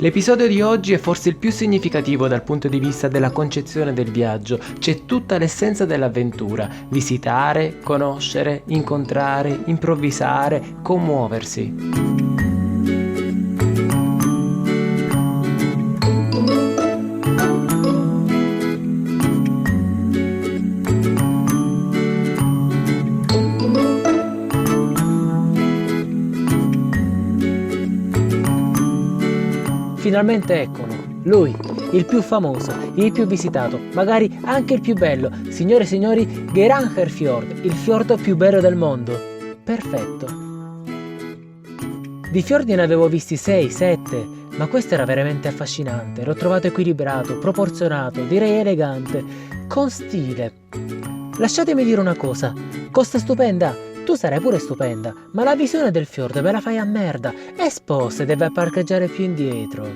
L'episodio di oggi è forse il più significativo dal punto di vista della concezione del viaggio. C'è tutta l'essenza dell'avventura: visitare, conoscere, incontrare, improvvisare, commuoversi. Finalmente eccolo, lui, il più famoso, il più visitato, magari anche il più bello. Signore e signori, Geirangerfjord, il fiordo più bello del mondo. Perfetto. Di fiordi ne avevo visti 6, 7, ma questo era veramente affascinante. L'ho trovato equilibrato, proporzionato, direi elegante, con stile. Lasciatemi dire una cosa, costa stupenda. Tu sarai pure stupenda, ma la visione del fiordo me la fai a merda. E sposta e deve parcheggiare più indietro.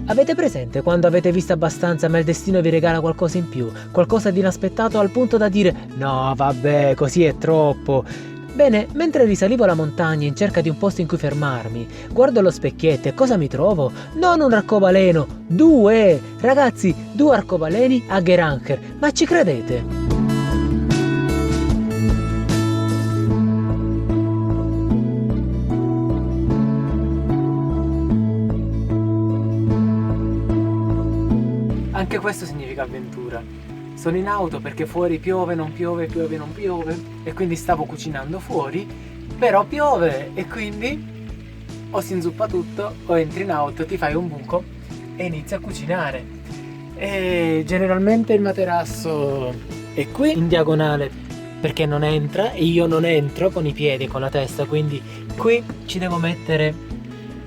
Avete presente quando avete visto abbastanza ma il destino vi regala qualcosa in più, qualcosa di inaspettato al punto da dire no vabbè, così è troppo. Bene, mentre risalivo la montagna in cerca di un posto in cui fermarmi, guardo allo specchietto e cosa mi trovo? Non un arcobaleno, 2! Ragazzi, 2 arcobaleni a Geiranger, ma ci credete? Anche questo significa avventura. Sono in auto perché fuori piove, non piove, piove, non piove, e quindi stavo cucinando fuori, però piove e quindi o si inzuppa tutto o entri in auto, ti fai un buco e inizi a cucinare. E generalmente il materasso è qui in diagonale perché non entra e io non entro con i piedi e con la testa, quindi qui ci devo mettere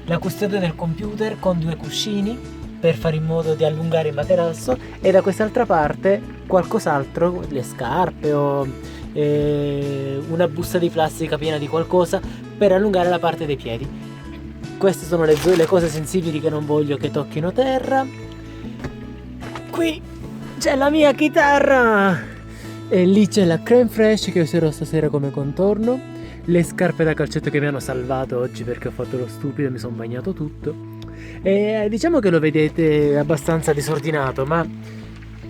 la custodia del computer con 2 cuscini per fare in modo di allungare il materasso, e da quest'altra parte qualcos'altro, le scarpe o una busta di plastica piena di qualcosa per allungare la parte dei piedi. Queste sono le cose sensibili che non voglio che tocchino terra. Qui c'è la mia chitarra e lì c'è la crème fraîche che userò stasera come contorno, le scarpe da calcetto che mi hanno salvato oggi perché ho fatto lo stupido e mi sono bagnato tutto. E diciamo che lo vedete abbastanza disordinato, ma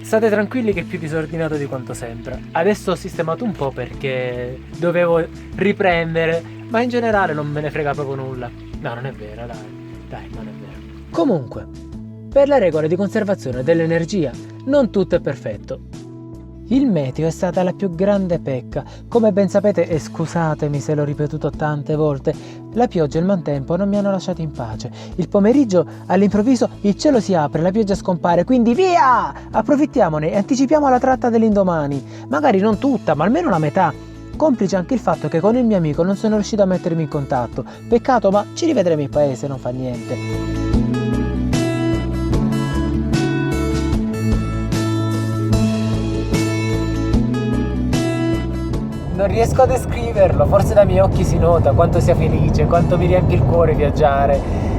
state tranquilli che è più disordinato di quanto sembra. Adesso ho sistemato un po' perché dovevo riprendere, ma in generale non me ne frega proprio nulla. No, non è vero, dai, non è vero. Comunque, per la regola di conservazione dell'energia, non tutto è perfetto. Il meteo è stata la più grande pecca. Come ben sapete, e scusatemi se l'ho ripetuto tante volte, la pioggia e il maltempo non mi hanno lasciato in pace. Il pomeriggio, all'improvviso, il cielo si apre, la pioggia scompare, quindi via! Approfittiamone e anticipiamo la tratta dell'indomani. Magari non tutta, ma almeno la metà. Complice anche il fatto che con il mio amico non sono riuscito a mettermi in contatto. Peccato, ma ci rivedremo in paese, non fa niente. Non riesco a descriverlo, forse dai miei occhi si nota quanto sia felice, quanto mi riempie il cuore viaggiare,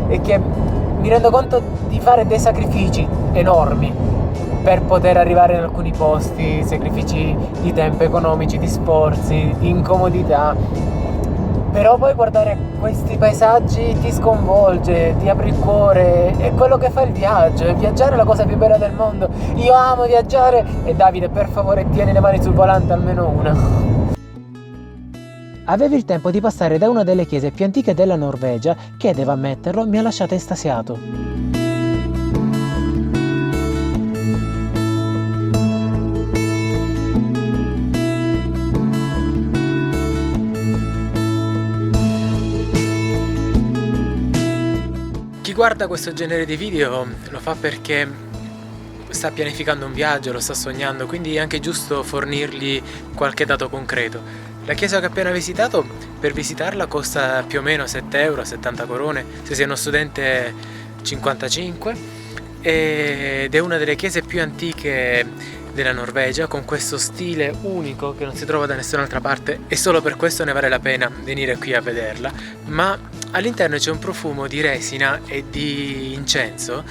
e che mi rendo conto di fare dei sacrifici enormi per poter arrivare in alcuni posti, sacrifici di tempo, economici, di sforzi, di incomodità. Però poi guardare questi paesaggi ti sconvolge, ti apre il cuore, è quello che fa il viaggio, e viaggiare è la cosa più bella del mondo. Io amo viaggiare, e Davide, per favore, tieni le mani sul volante, almeno una. Avevo il tempo di passare da una delle chiese più antiche della Norvegia che, devo ammetterlo, mi ha lasciato estasiato. Chi guarda questo genere di video lo fa perché sta pianificando un viaggio, lo sta sognando, quindi è anche giusto fornirgli qualche dato concreto. La chiesa che ho appena visitato, per visitarla costa più o meno 7 euro, 70 corone, se sei uno studente 55, ed è una delle chiese più antiche della Norvegia, con questo stile unico che non si trova da nessun'altra parte, e solo per questo ne vale la pena venire qui a vederla. Ma all'interno c'è un profumo di resina e di incenso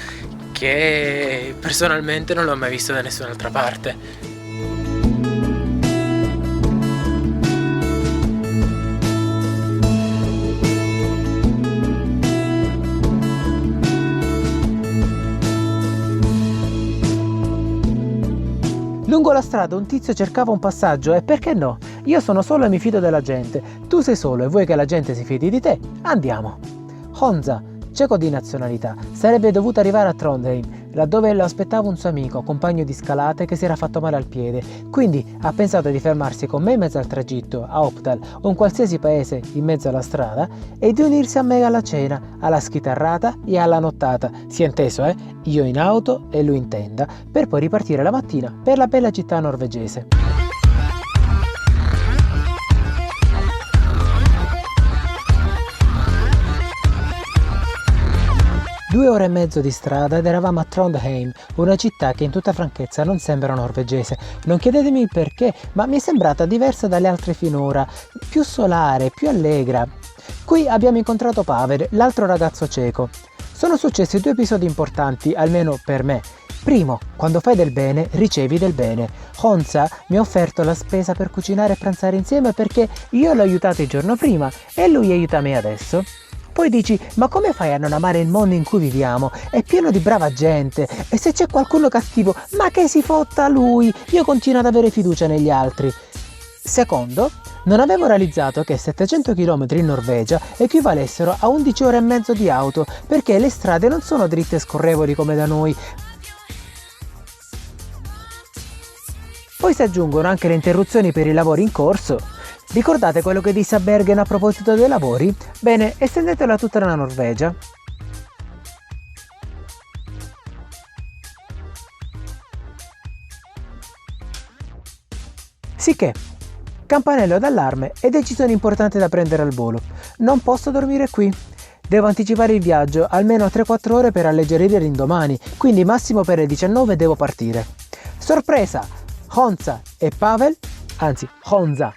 che personalmente non l'ho mai visto da nessun'altra parte. Lungo la strada un tizio cercava un passaggio e perché no? Io sono solo e mi fido della gente. Tu sei solo e vuoi che la gente si fidi di te? Andiamo. Honza, ceco di nazionalità, sarebbe dovuto arrivare a Trondheim, laddove lo aspettava un suo amico, compagno di scalate che si era fatto male al piede. Quindi ha pensato di fermarsi con me in mezzo al tragitto, a Oppdal o un qualsiasi paese in mezzo alla strada, e di unirsi a me alla cena, alla schitarrata e alla nottata. Si è inteso, Io in auto e lui in tenda, per poi ripartire la mattina per la bella città norvegese. 2 ore e mezzo di strada ed eravamo a Trondheim, una città che in tutta franchezza non sembra norvegese. Non chiedetemi il perché, ma mi è sembrata diversa dalle altre finora, più solare, più allegra. Qui abbiamo incontrato Pavel, l'altro ragazzo ceco. Sono successi 2 episodi importanti, almeno per me. Primo, quando fai del bene, ricevi del bene. Honza mi ha offerto la spesa per cucinare e pranzare insieme perché io l'ho aiutato il giorno prima e lui aiuta me adesso. Poi dici, ma come fai a non amare il mondo in cui viviamo? È pieno di brava gente e se c'è qualcuno cattivo, ma che si fotta lui? Io continuo ad avere fiducia negli altri. Secondo, non avevo realizzato che 700 km in Norvegia equivalessero a 11 ore e mezzo di auto, perché le strade non sono dritte e scorrevoli come da noi. Poi si aggiungono anche le interruzioni per i lavori in corso. Ricordate quello che disse a Bergen a proposito dei lavori? Bene, estendetelo a tutta la Norvegia. Sicché, campanello d'allarme e decisione importante da prendere al volo. Non posso dormire qui. Devo anticipare il viaggio almeno 3-4 ore per alleggerire l'indomani, quindi massimo per le 19 devo partire. Sorpresa! Honza e Pavel, anzi Honza,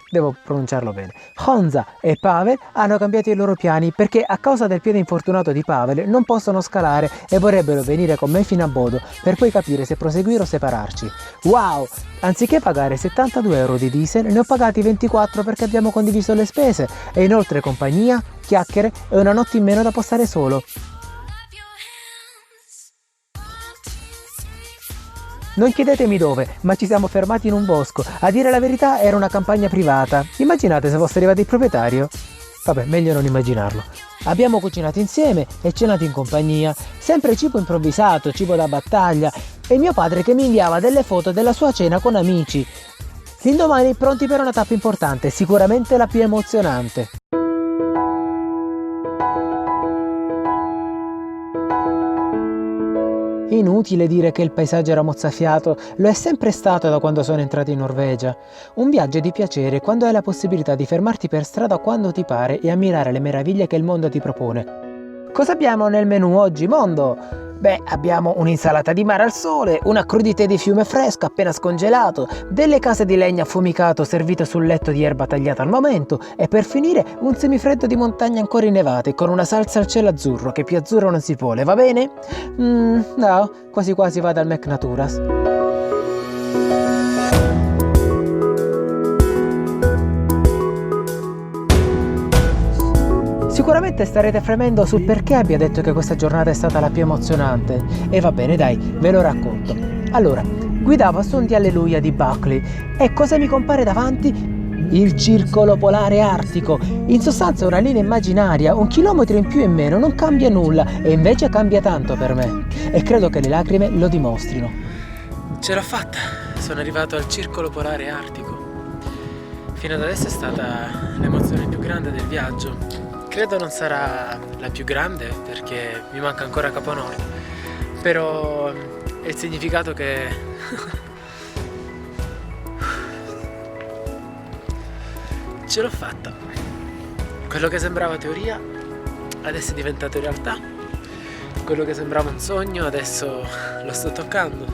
devo pronunciarlo bene. Honza e Pavel hanno cambiato i loro piani perché a causa del piede infortunato di Pavel non possono scalare e vorrebbero venire con me fino a Bodo per poi capire se proseguire o separarci. Wow! Anziché pagare 72 euro di diesel ne ho pagati 24 perché abbiamo condiviso le spese e inoltre compagnia, chiacchiere e una notte in meno da passare solo. Non chiedetemi dove, ma ci siamo fermati in un bosco. A dire la verità era una campagna privata. Immaginate se fosse arrivato il proprietario? Vabbè, meglio non immaginarlo. Abbiamo cucinato insieme e cenato in compagnia. Sempre cibo improvvisato, cibo da battaglia. E mio padre che mi inviava delle foto della sua cena con amici. L'indomani pronti per una tappa importante, sicuramente la più emozionante. Inutile dire che il paesaggio era mozzafiato, lo è sempre stato da quando sono entrato in Norvegia. Un viaggio di piacere quando hai la possibilità di fermarti per strada quando ti pare e ammirare le meraviglie che il mondo ti propone. Cosa abbiamo nel menù oggi, mondo? Beh, abbiamo un'insalata di mare al sole, una crudité di fiume fresco appena scongelato, delle case di legno affumicato servite sul letto di erba tagliata al momento e per finire un semifreddo di montagne ancora innevate con una salsa al cielo azzurro che più azzurro non si vuole, va bene? No, quasi quasi vado al McNaturas. Sicuramente starete fremendo sul perché abbia detto che questa giornata è stata la più emozionante. E va bene, dai, ve lo racconto. Allora, guidavo a suon di Alleluia di Buckley e cosa mi compare davanti? Il circolo polare artico. In sostanza una linea immaginaria, 1 chilometro in più e in meno, non cambia nulla e invece cambia tanto per me. E credo che le lacrime lo dimostrino. Ce l'ho fatta, sono arrivato al circolo polare artico. Fino ad adesso è stata l'emozione più grande del viaggio. Credo non sarà la più grande perché mi manca ancora Capo Nord, però è il significato che ce l'ho fatta. Quello che sembrava teoria adesso è diventato realtà. Quello che sembrava un sogno adesso lo sto toccando.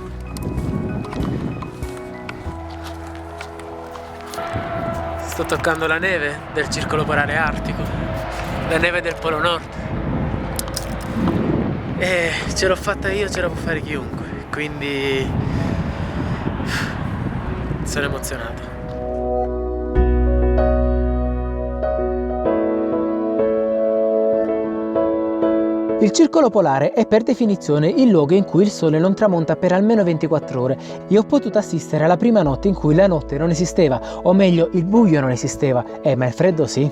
Sto toccando la neve del circolo polare artico, la neve del Polo Nord. E ce l'ho fatta io, ce la può fare chiunque. Quindi sono emozionato. Il circolo polare è per definizione il luogo in cui il sole non tramonta per almeno 24 ore e ho potuto assistere alla prima notte in cui la notte non esisteva, o meglio il buio non esisteva, ma il freddo sì.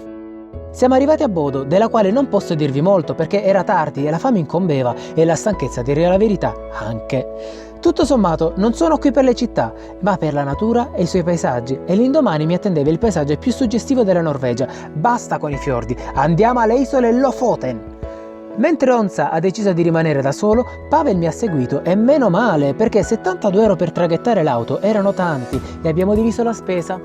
Siamo arrivati a Bodo, della quale non posso dirvi molto perché era tardi e la fame incombeva e la stanchezza, a dire la verità, anche. Tutto sommato non sono qui per le città, ma per la natura e i suoi paesaggi, e l'indomani mi attendeva il paesaggio più suggestivo della Norvegia. Basta con i fiordi, andiamo alle isole Lofoten! Mentre Onza ha deciso di rimanere da solo, Pavel mi ha seguito e meno male, perché 72 euro per traghettare l'auto erano tanti e abbiamo diviso la spesa.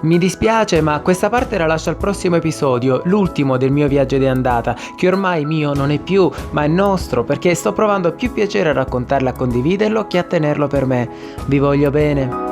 Mi dispiace, ma questa parte la lascio al prossimo episodio, l'ultimo del mio viaggio di andata, che ormai mio non è più, ma è nostro, perché sto provando più piacere a raccontarlo e a condividerlo che a tenerlo per me. Vi voglio bene.